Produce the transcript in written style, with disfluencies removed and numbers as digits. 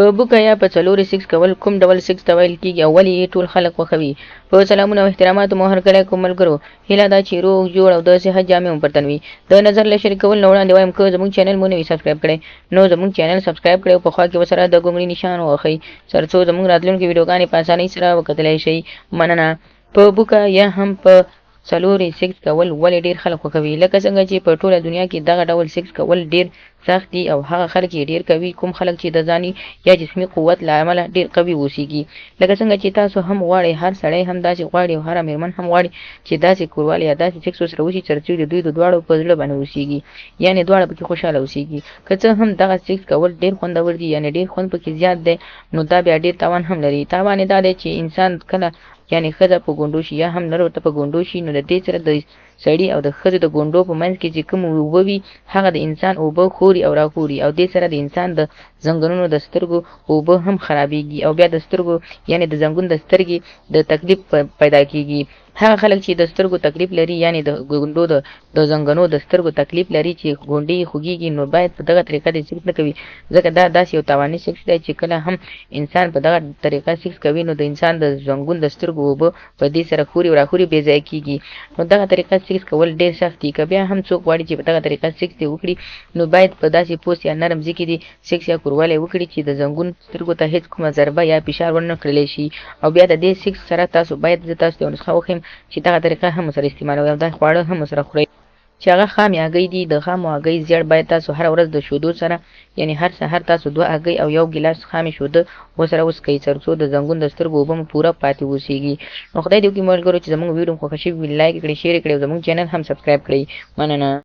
په بوکه یا په څلوري سکس کول کوم ډول سکس ته ویل کېږي او ولې یې ټول خلک خوښوي؟ په سلامونه او احتراماتو مو هرکلی کوم ملګرو، هیله ده چې روغ جوړ او د صحت جامې مو پر تن وي. د نظر له شریکولو نه وړاندې وایم که زموږ چینل مو نه وي سبسکرایب کړی نو زموږ چینل سبسکرایب کړئ او په خوا کې ورسره د ګونګړي نښان ووهئ تر څو زموږ راتلونکي ویډیوګانې په اسانۍ سره وکتلی شئ. مننه. په بوکه یا هم په څلوري سکس کول ولې ډېر خلک خوښوي؟ لکه څنګه چې په ټوله دنیا کې دغه ډول سکس کول ډېر سخت دي او هغه خلک یې ډېر کوي کوم خلک چې د ځاني یا جسمي قوت له امله ډېر قوي اوسیږي. لکه څنګه چې تاسو هم غواړئ، هر سړی هم داسې غواړي او هره مېرمن هم غواړي چې داسې کوروالی یا داسې سکس ورسره وشي تر څو د دوی د دواړو په زړه باندې اوسیږي، یعنې دواړه پکې خوشحاله اوسیږي. که څه هم دغه سکس کول ډېر خوندور دي، یعنې ډېر خوند پکې زیات دی، نو دا بیا ډېر تاوان هم لري. تاوان یې دا دی چې انسان کله یعنې ښځه په ګونډو شي یا هم نر ورته په ګونډو شي، نو د دې سره د سړي او د ښځې د ګونډو په منځ کې چې کوم اوبه وي هغه د انسان اوبه خوري او راخوري او دې سره د انسان د زنګنونو د سترګو اوبه هم خرابېږي او بیا د سترګو یعنې د زنګون د سترګې د تکلیف پیدا کېږي. هغه خلک چې د سترګو تکلیف لري یعنې د ګونډو د زنګنو د سترګو تکلیف لري چې ګونډې یې خوږېږي، نو باید په دغه طریقه د سکس نه کوي، ځکه دا داسې یو تاواني سکس دی چې کله هم انسان په دغه طریقه سکس کوي نو د انسان د زنګون د سترګو اوبه په دې سره خوري او راخوري بې ځایه کېږي. نو دغه طریقه سکس کول ډېر سخت دي. که بیا هم څوک غواړي چې په دغه طریقه سکس یې وکړي نو باید په داسې پوست یا نرم ځای کې دې سکس یا کوروالی وکړي چې د زنګون سترګو ته هېڅ کومه ضربه یا فشار ونه کړلی شي. او بیا د دې سکس سره تاسو باید زه تاسو ته یوه نسخه وښیم چې دغه طریقه هم سره استعمالوئ او دا خواړه هم سره خورئ چې هغه خام هګۍ دي. د خامو هګۍ زیړ باید تاسو هره ورځ د شودو سره یعنې هر سهار تاسو 2 هګۍ او 1 ګیلاس خامې شوده ورسره وڅښئ تر څو د زنګون د سترګو اوبه مو پوره پاتې اوسیږي. نو خدای دې وکړي ملګرو چې زموږ ویډیو مو خوښه شوي وي لایک یې کړئ، شیر یې کړئ او زموږ چینل هم سبسکرایب کړئ. مننه.